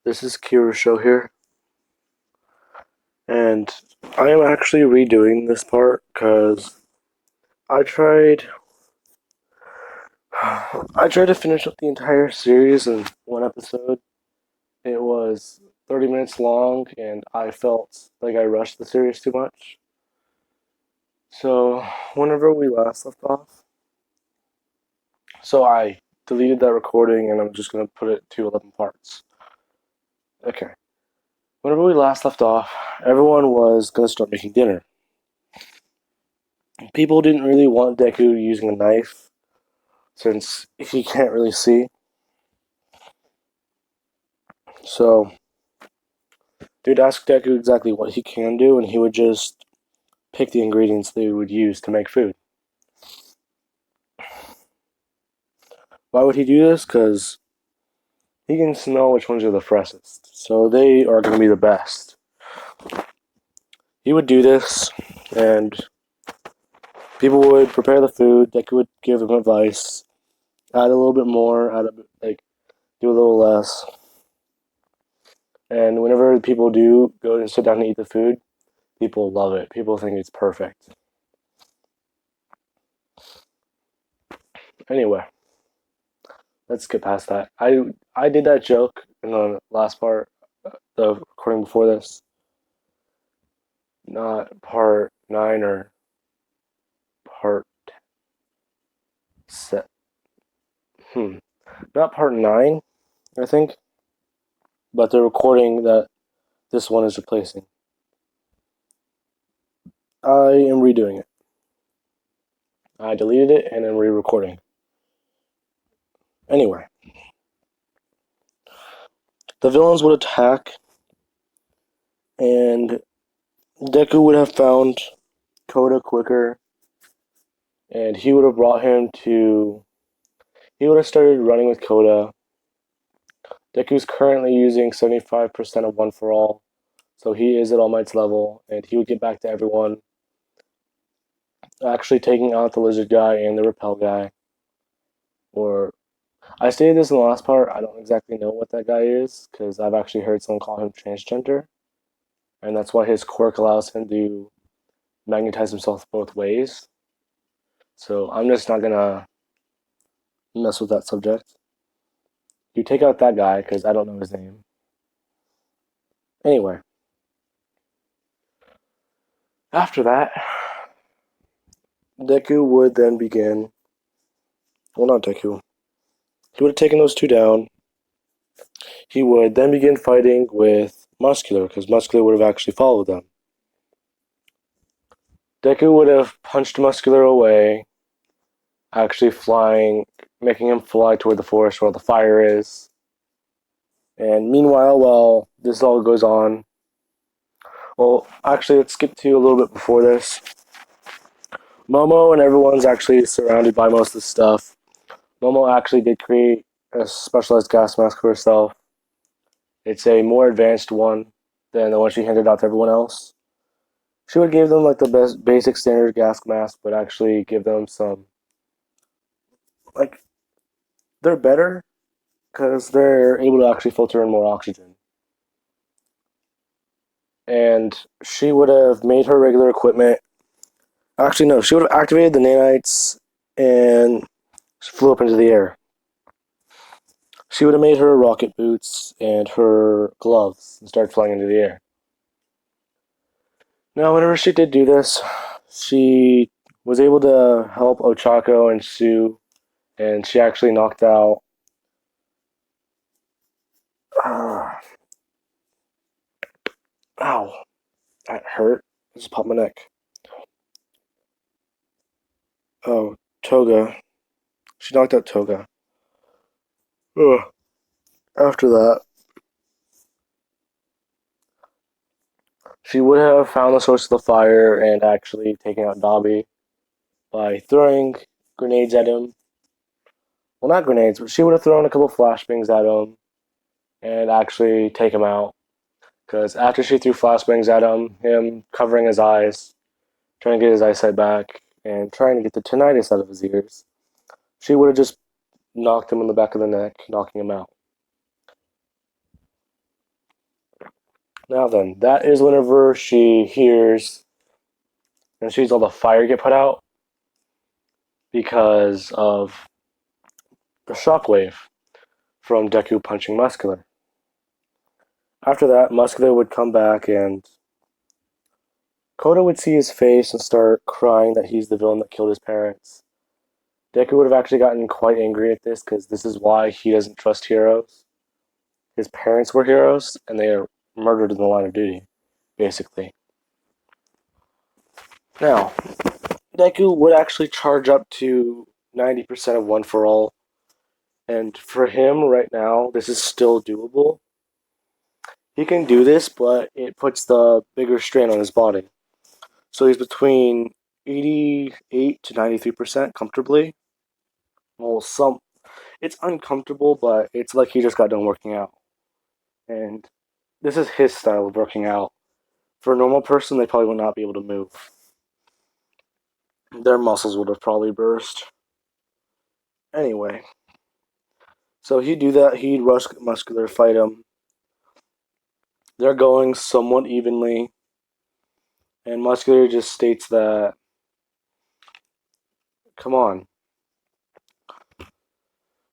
This is Kira's show here, and I am actually redoing this part because I tried. I tried to finish up the entire series in one episode. It was 30 minutes long, and I felt like I rushed the series too much. So, whenever we last left off, I deleted that recording and I'm just gonna put it to 11 parts. Okay. Whenever we last left off, everyone was gonna start making dinner. People didn't really want Deku using a knife since he can't really see. So they'd ask Deku exactly what he can do, and he would just pick the ingredients they would use to make food. Why would he do this? Because he can smell which ones are the freshest. So they are going to be the best. He would do this, and people would prepare the food. Deku would give them advice, add a little bit more, do a little less. And whenever people do go and sit down to eat the food, people love it. People think it's perfect. Anyway, let's get past that. I did that joke in the last part, the recording before this, not part 9 or part set. Not part 9, I think, but the recording that this one is replacing. I am redoing it. I deleted it and I'm re-recording. Anyway, the villains would attack, and Deku would have found Koda quicker, and he would have brought him to. He would have started running with Koda. Deku's currently using 75% of One for All, so he is at All Might's level, and he would get back to everyone, actually taking out the Lizard guy and the Repel guy. Or, I stated this in the last part, I don't exactly know what that guy is, because I've actually heard someone call him transgender, and that's why his quirk allows him to magnetize himself both ways. So I'm just not gonna mess with that subject. You take out that guy, because I don't know his name. Anyway, after that, Deku would then begin. Well, not Deku. He would have taken those two down. He would then begin fighting with Muscular, because Muscular would have actually followed them. Deku would have punched Muscular away, actually flying, making him fly toward the forest where the fire is. And meanwhile, while this all goes on, well, actually, let's skip to a little bit before this. Momo and everyone's actually surrounded by most of the stuff. Momo actually did create a specialized gas mask for herself. It's a more advanced one than the one she handed out to everyone else. She would give them like the best basic standard gas mask, but actually give them some like they're better because they're able to actually filter in more oxygen. And she would have made her regular equipment. Actually, no, she would have activated the nanites and flew up into the air. She would have made her rocket boots and her gloves and started flying into the air. Now, whenever she did do this, she was able to help Ochako and Sue, and she actually knocked out. Ow, that hurt. I just popped my neck. Oh, Toga. She knocked out Toga. Ugh. After that, she would have found the source of the fire and actually taken out Dobby by throwing grenades at him. Well, not grenades, but she would have thrown a couple flashbangs at him and actually take him out. Because after she threw flashbangs at him covering his eyes, trying to get his eyesight back, and trying to get the tinnitus out of his ears, she would have just knocked him in the back of the neck, knocking him out. Now then, that is whenever she hears and sees all the fire get put out because of the shockwave from Deku punching Muscular. After that, Muscular would come back and Koda would see his face and start crying that he's the villain that killed his parents. Deku would have actually gotten quite angry at this because this is why he doesn't trust heroes. His parents were heroes and they are murdered in the line of duty, basically. Now, Deku would actually charge up to 90% of One for All, and for him right now, this is still doable. He can do this, but it puts the bigger strain on his body. So he's between 88 to 93% comfortably. Well, it's uncomfortable, but it's like he just got done working out. And this is his style of working out. For a normal person, they probably would not be able to move. Their muscles would have probably burst. Anyway, so he'd do that. He'd rush Muscular, fight him. They're going somewhat evenly. And Muscular just states that, come on.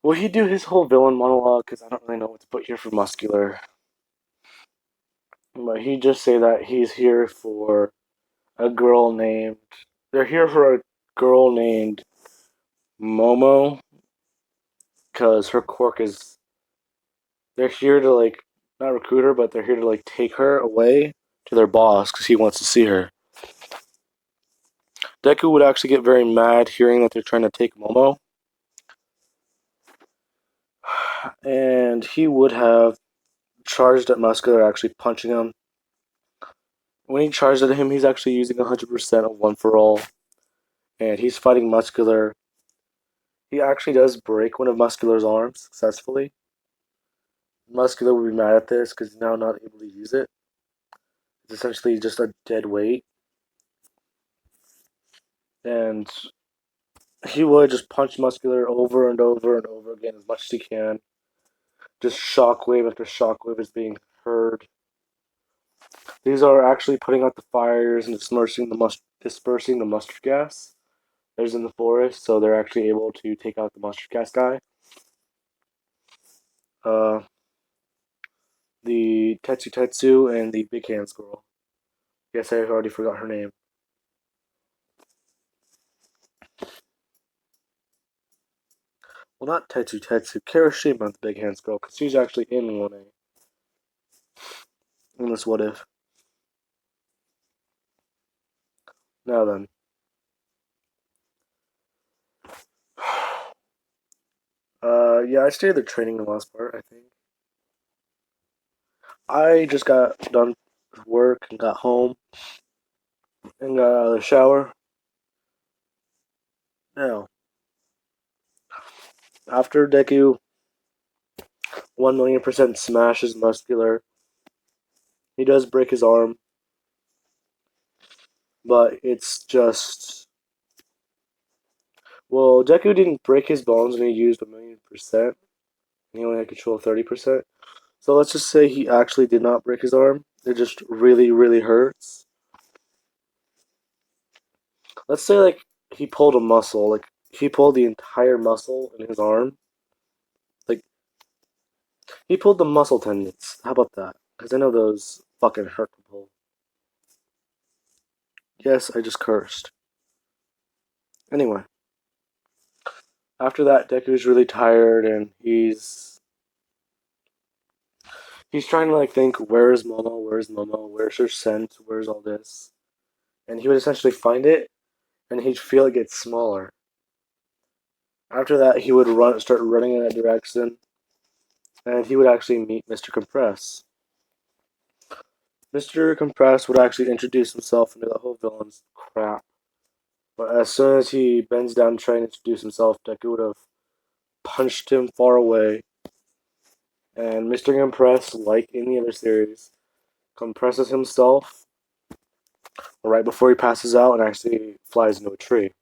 Will he do his whole villain monologue? Because I don't really know what to put here for Muscular. But he'd just say that he's here for a girl named. They're here for a girl named Momo. Because her quirk is. They're here to, like, not recruit her, but they're here to, like, take her away to their boss because he wants to see her. Deku would actually get very mad hearing that they're trying to take Momo. And he would have charged at Muscular, actually punching him. When he charged at him, he's actually using 100% of One for All. And he's fighting Muscular. He actually does break one of Muscular's arms successfully. Muscular would be mad at this because he's now not able to use it. It's essentially just a dead weight. And he would just punch Muscular over and over and over again as much as he can. Just shockwave after shockwave is being heard. These are actually putting out the fires and dispersing the mustard gas that is in the forest, so they're actually able to take out the mustard gas guy. Uh, the Tetsu and the Big Hands girl. Yes, I already forgot her name. Well, not Tetsu. Kirishima, the Big Hands girl, because she's actually in 1A. In this What If. Now then. Yeah, I stayed there training the last part, I think. I just got done with work and got home and got out of the shower. Now, after Deku 1,000,000% smashes Muscular, he does break his arm, but it's just. Well, Deku didn't break his bones when he used 1,000,000%. He only had control of 30%. So let's just say he actually did not break his arm. It just really, really hurts. Let's say, like, he pulled a muscle. Like, he pulled the entire muscle in his arm. Like, he pulled the muscle tendons. How about that? Because I know those fucking hurt to pull. Yes, I just cursed. Anyway. After that, Deku's really tired and he's trying to, like, think, where's Momo, where's her scent, where's all this? And he would essentially find it, and he'd feel it get smaller. After that, he would start running in that direction, and he would actually meet Mr. Compress. Mr. Compress would actually introduce himself into the whole villain's crap. But as soon as he bends down to try and introduce himself, Deku would have punched him far away. And Mr. Compress, like in the other series, compresses himself right before he passes out and actually flies into a tree.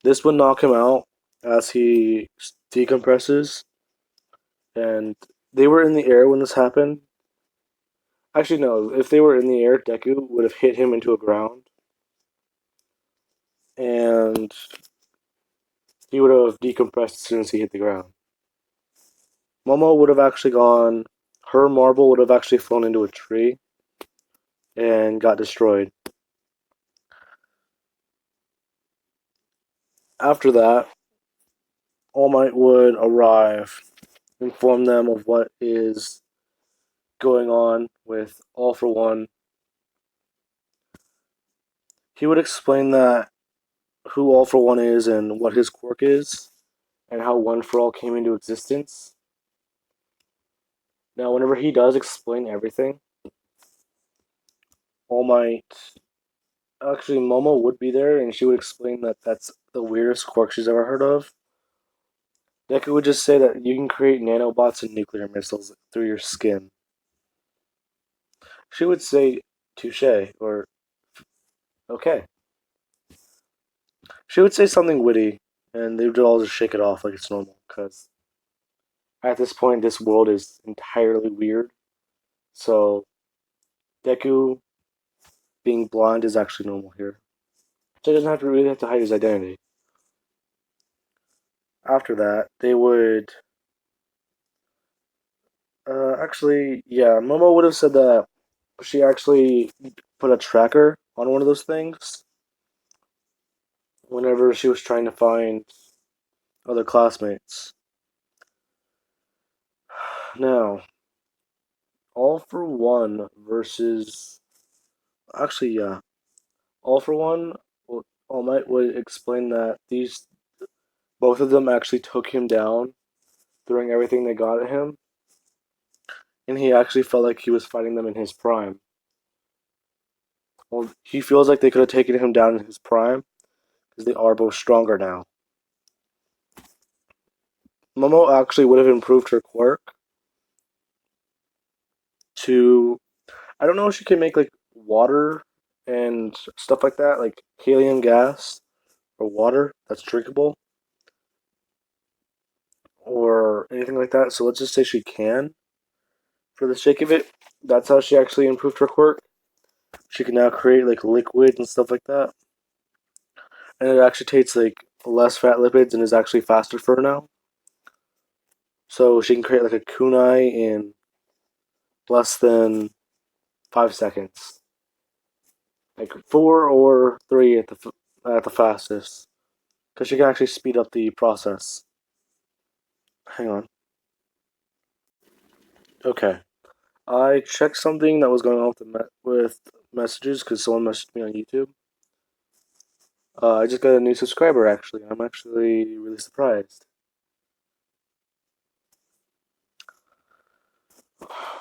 This would knock him out as he decompresses, and they were in the air when this happened, Actually, no. If they were in the air, Deku would have hit him into a ground, and he would have decompressed as soon as he hit the ground. Momo would have actually gone. Her marble would have actually flown into a tree and got destroyed. After that, All Might would arrive, inform them of what is going on with All for One. He would explain that who All for One is and what his quirk is, and how One for All came into existence. Now, whenever he does explain everything, All Might. Actually, Momo would be there, and she would explain that that's the weirdest quirk she's ever heard of. Deku would just say that you can create nanobots and nuclear missiles through your skin. She would say, touche, or okay. She would say something witty, and they would all just shake it off like it's normal, because at this point, this world is entirely weird. So, Deku being blind is actually normal here. So, he doesn't have to really have to hide his identity. After that, they would. Actually, yeah, Momo would have said that she actually put a tracker on one of those things whenever she was trying to find other classmates. Now, All for One versus. Actually, yeah. All for One, well, All Might would explain that these. Both of them actually took him down, throwing everything they got at him, and he actually felt like he was fighting them in his prime. Well, he feels like they could have taken him down in his prime because they are both stronger now. Momo actually would have improved her quirk to. I don't know if she can make like water and stuff like that, like helium gas or water that's drinkable or anything like that. So let's just say she can, for the sake of it. That's how she actually improved her quirk. She can now create like liquid and stuff like that, and it actually takes like less fat lipids and is actually faster for her now. So she can create like a kunai in less than 5 seconds, like 4 or 3 at the fastest, because she can actually speed up the process. Hang on. Okay, I checked something that was going on with messages because someone messaged me on YouTube. I just got a new subscriber actually. I'm actually really surprised.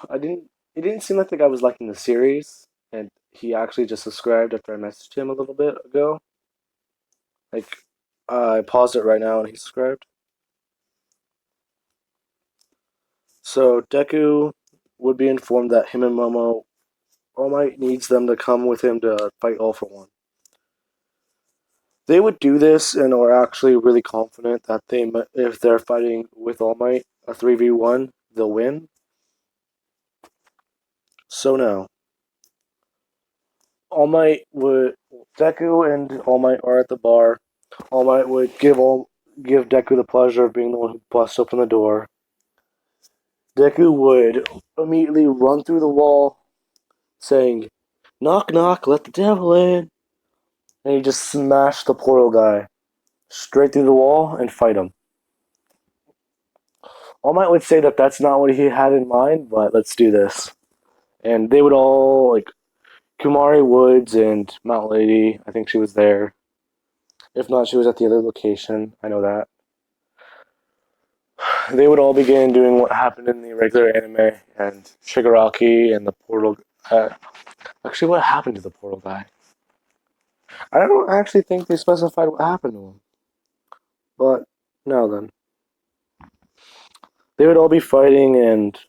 I didn't. It didn't seem like the guy was liking the series, and he actually just subscribed after I messaged him a little bit ago. Like, I paused it right now, and he subscribed. So Deku would be informed that him and Momo, All Might needs them to come with him to fight All for One. They would do this and are actually really confident that if they're fighting with All Might, a 3v1, they'll win. So now, All Might would Deku and All Might are at the bar. All Might would give Deku the pleasure of being the one who busts open the door. Deku would immediately run through the wall, saying, "Knock knock, let the devil in," and he just smashed the portal guy straight through the wall and fight him. All Might would say that that's not what he had in mind, but let's do this. And they would all like Kumari Woods and Mount Lady. I think she was there. If not, she was at the other location. I know that. They would all begin doing what happened in the regular anime, and Shigaraki and the portal. Actually, what happened to the portal guy? I don't actually think they specified what happened to him. But now then, they would all be fighting, and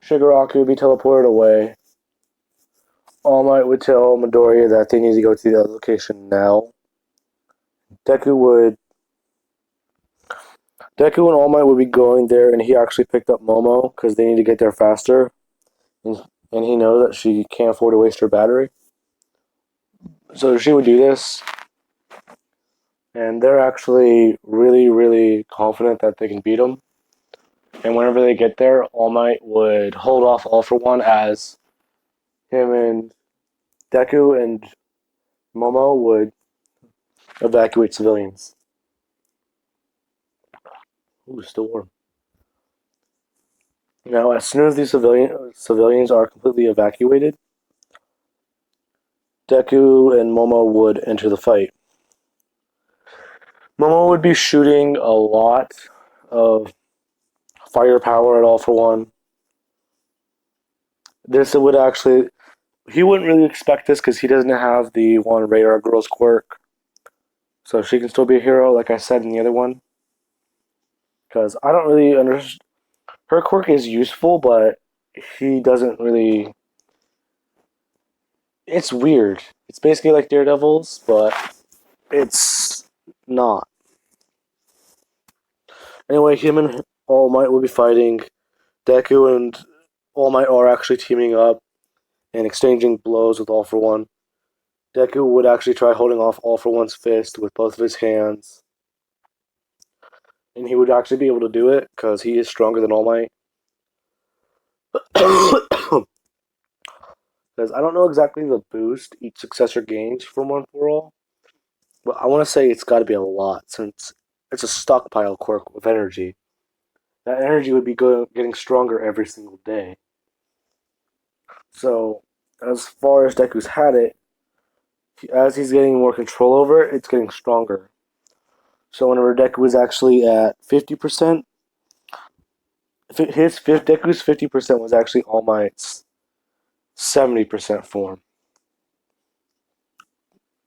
Shigaraki would be teleported away. All Might would tell Midoriya that they need to go to the other location now. Deku would Deku and All Might would be going there, and he actually picked up Momo because they need to get there faster. And and he knows that she can't afford to waste her battery. So she would do this, and they're actually really, really confident that they can beat him. And whenever they get there, All Might would hold off All for One as him and Deku and Momo would evacuate civilians. Ooh, still warm. Now, as soon as these civilians are completely evacuated, Deku and Momo would enter the fight. Momo would be shooting a lot of firepower at All for One. This would actually, he wouldn't really expect this because he doesn't have the one Radar Girl's quirk. So she can still be a hero, like I said in the other one. Because I don't really understand. Her quirk is useful, but he doesn't really. It's weird. It's basically like Daredevils, but it's not. Anyway, him and All Might will be fighting. Deku and All Might are actually teaming up and exchanging blows with All for One. Deku would actually try holding off All for One's fist with both of his hands. And he would actually be able to do it because he is stronger than All Might. Because I don't know exactly the boost each successor gains from One for All, but I want to say it's got to be a lot since it's a stockpile quirk with energy. That energy would be getting stronger every single day. So, as far as Deku's had it, as he's getting more control over it, it's getting stronger. So, whenever Deku was actually at 50%, Deku's 50% was actually All Might's 70% form.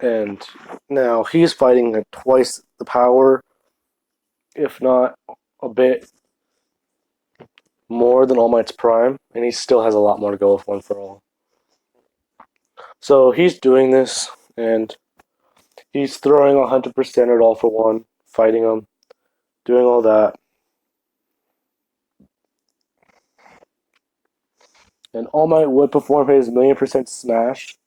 And now he's fighting at twice the power, if not a bit more than All Might's prime, and he still has a lot more to go with One for All. So he's doing this, and he's throwing 100% at All for One, fighting him, doing all that. And All Might would perform his 1,000,000% smash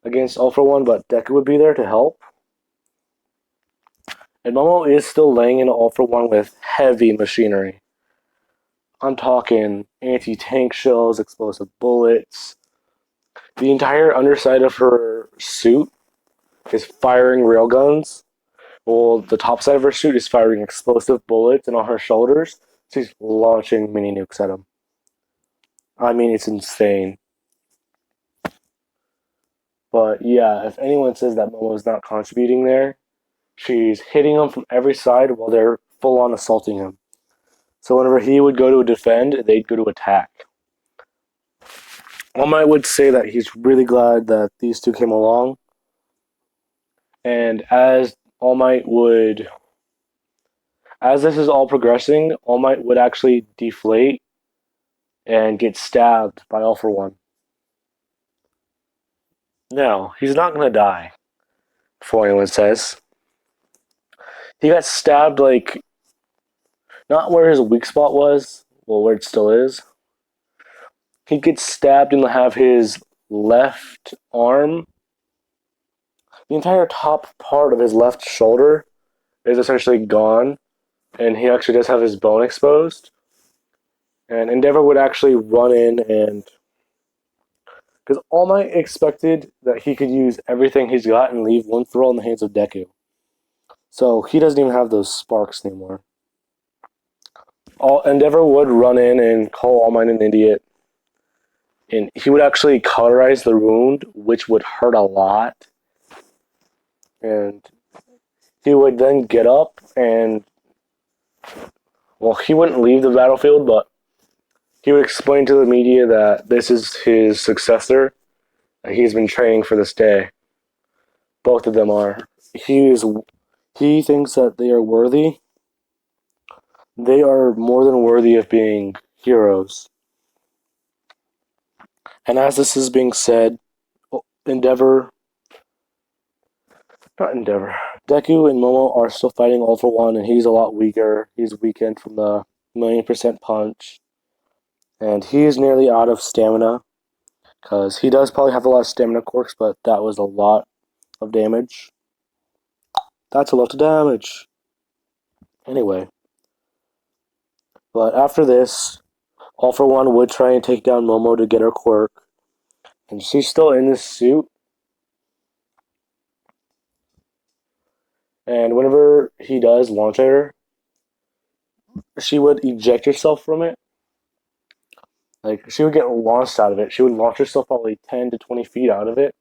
against All for One, but Deku would be there to help. And Momo is still laying in All for One with heavy machinery. I'm talking anti-tank shells, explosive bullets. The entire underside of her suit is firing railguns. Well, the top side of her suit is firing explosive bullets, and on her shoulders, she's launching mini nukes at him. I mean, it's insane. But yeah, if anyone says that Momo's not contributing there, she's hitting him from every side while they're full on assaulting him. So whenever he would go to defend, they'd go to attack. All Might would say that he's really glad that these two came along. And as this is all progressing, All Might would actually deflate and get stabbed by All for One. No, he's not gonna die, before anyone says. He got stabbed, like, not where his weak spot was, well, where it still is. He gets stabbed and have his left arm, the entire top part of his left shoulder is essentially gone, and he actually does have his bone exposed. And Endeavor would actually run in and. Because All Might expected that he could use everything he's got and leave One for All in the hands of Deku. So he doesn't even have those sparks anymore. Endeavor would run in and call All Might an idiot. And he would actually cauterize the wound, which would hurt a lot. And he would then get up and. Well, he wouldn't leave the battlefield, but he would explain to the media that this is his successor, that he's been training for this day. Both of them are. He thinks that they are worthy. They are more than worthy of being heroes. And as this is being said, Deku and Momo are still fighting All for One, and he's a lot weaker. He's weakened from the 1,000,000% punch. And he is nearly out of stamina. because he does probably have a lot of stamina quirks, but that was a lot of damage. That's a lot of damage. Anyway, but after this, All for One would try and take down Momo to get her quirk, and she's still in this suit. And whenever he does launch at her, she would eject herself from it. Like, she would get launched out of it. She would launch herself probably 10 to 20 feet out of it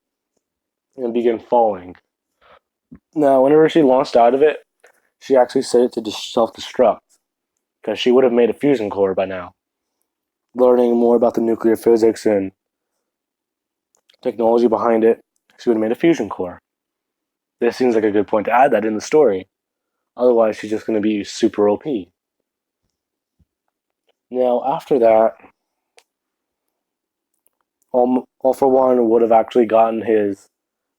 and begin falling. Now, whenever she launched out of it, she actually set it to self destruct because she would have made a fusion core by now. Learning more about the nuclear physics and technology behind it, she would have made a fusion core. This seems like a good point to add that in the story. Otherwise, she's just going to be super OP. Now, after that, All for One would have actually gotten his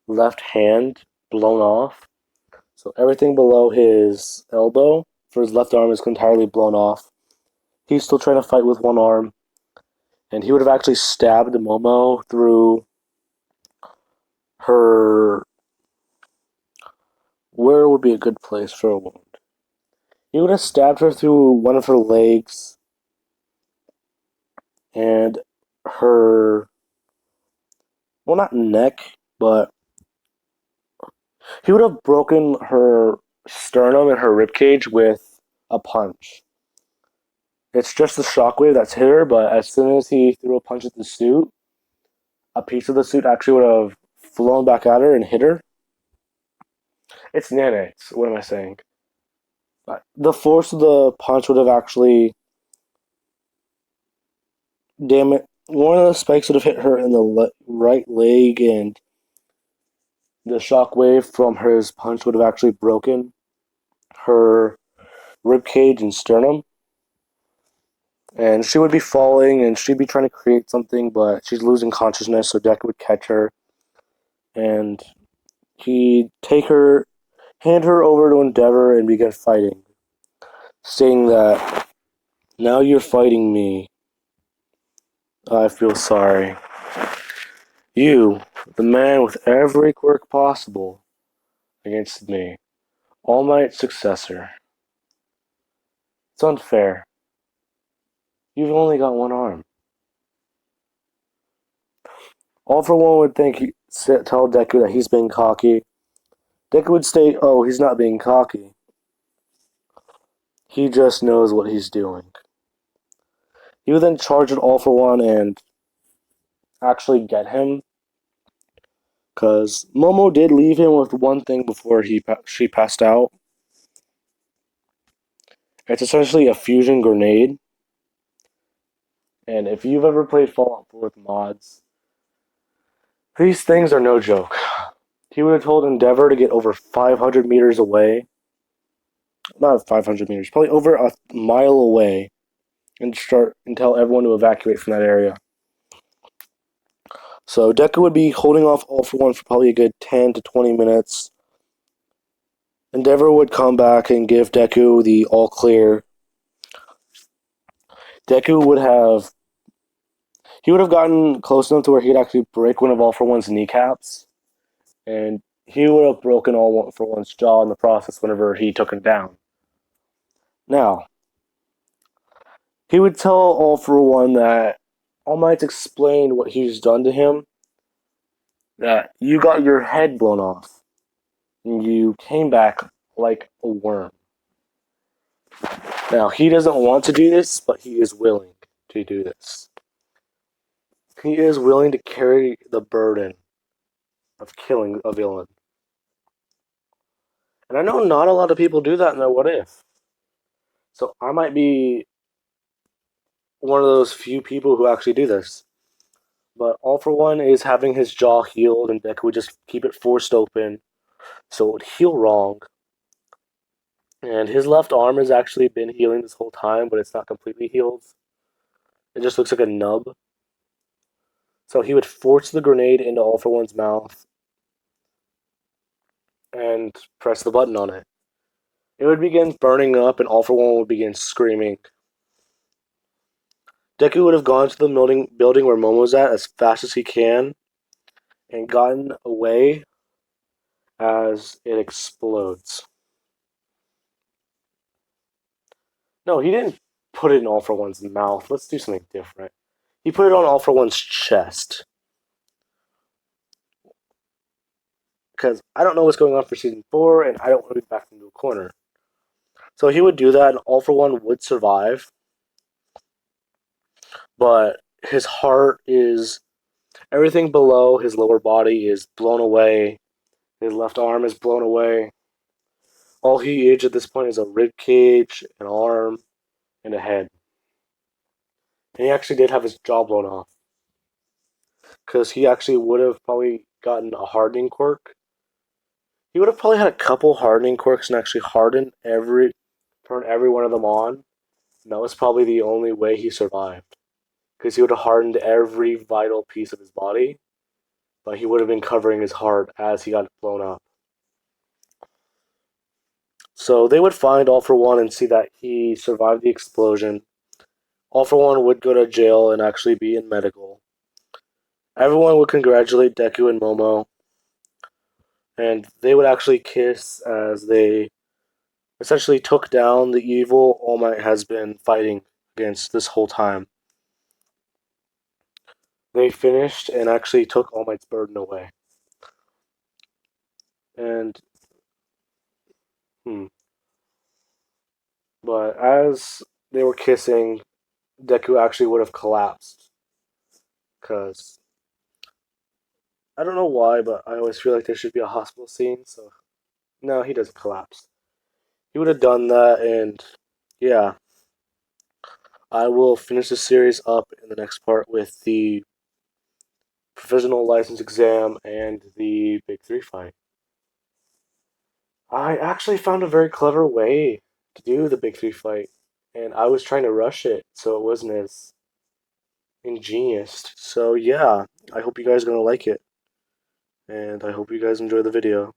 left hand blown off. So everything below his elbow for his left arm is entirely blown off. He's still trying to fight with one arm. And he would have actually stabbed Momo through her. Where would be a good place for a wound? He would have stabbed her through one of her legs and her. Well, not neck, but he would have broken her sternum and her ribcage with a punch. It's just the shockwave that's hit her, but as soon as he threw a punch at the suit, a piece of the suit actually would have flown back at her and hit her. It's nanites. What am I saying? But the force of the punch would have actually damaged. One of the spikes would have hit her in the right leg, and the shockwave from his punch would have actually broken her ribcage and sternum. And she would be falling, and she'd be trying to create something, but she's losing consciousness, so Deku would catch her, and he'd take her, hand her over to Endeavor, and begin fighting, saying that, now you're fighting me. I feel sorry. You, the man with every quirk possible, against me, All Might's successor. It's unfair. You've only got one arm. All for One would tell Deku that he's being cocky. Deku would state, oh, he's not being cocky. He just knows what he's doing. He would then charge at All for One and actually get him, because Momo did leave him with one thing before she passed out. It's essentially a fusion grenade. And if you've ever played Fallout 4 with mods, these things are no joke. He would have told Endeavor to get over 500 meters away. Not 500 meters, probably over a mile away, and tell everyone to evacuate from that area. So Deku would be holding off All for One for probably a good 10 to 20 minutes. Endeavor would come back and give Deku the all clear. Deku would have gotten close enough to where he'd actually break one of All for One's kneecaps, and he would have broken All for One's jaw in the process whenever he took him down. Now, he would tell All for One that All Might's explained what he's done to him, that you got your head blown off, and you came back like a worm. Now, he doesn't want to do this, but he is willing to do this. He is willing to carry the burden of killing a villain. And I know not a lot of people do that in their What If. So I might be one of those few people who actually do this. But All for One is having his jaw healed, and Deku would just keep it forced open so it would heal wrong. And his left arm has actually been healing this whole time, but it's not completely healed. It just looks like a nub. So he would force the grenade into All for One's mouth and press the button on it. It would begin burning up, and All for One would begin screaming. Deku would have gone to the building where Momo's at as fast as he can and gotten away as it explodes. No, he didn't put it in All for One's mouth. Let's do something different. He put it on All for One's chest. Because I don't know what's going on for season 4, and I don't want to be backed into a corner. So he would do that, and All for One would survive. But his heart is. Everything below his lower body is blown away. His left arm is blown away. All he is at this point is a rib cage, an arm, and a head. And he actually did have his jaw blown off. Because he actually would have probably gotten a hardening quirk. He would have probably had a couple hardening quirks and actually turn every one of them on. And that was probably the only way he survived. Because he would have hardened every vital piece of his body, but he would have been covering his heart as he got blown up. So they would find All for One and see that he survived the explosion. All for One would go to jail and actually be in medical. Everyone would congratulate Deku and Momo, and they would actually kiss as they essentially took down the evil All Might has been fighting against this whole time. They finished and actually took All Might's burden away. And, but as they were kissing, Deku actually would have collapsed. Because, I don't know why, but I always feel like there should be a hospital scene, so no, he doesn't collapse. He would have done that, and yeah. I will finish the series up in the next part with the provisional license exam and the Big 3 fight. I actually found a very clever way to do the Big 3 fight, and I was trying to rush it so it wasn't as ingenious. So yeah, I hope you guys are going to like it, and I hope you guys enjoy the video.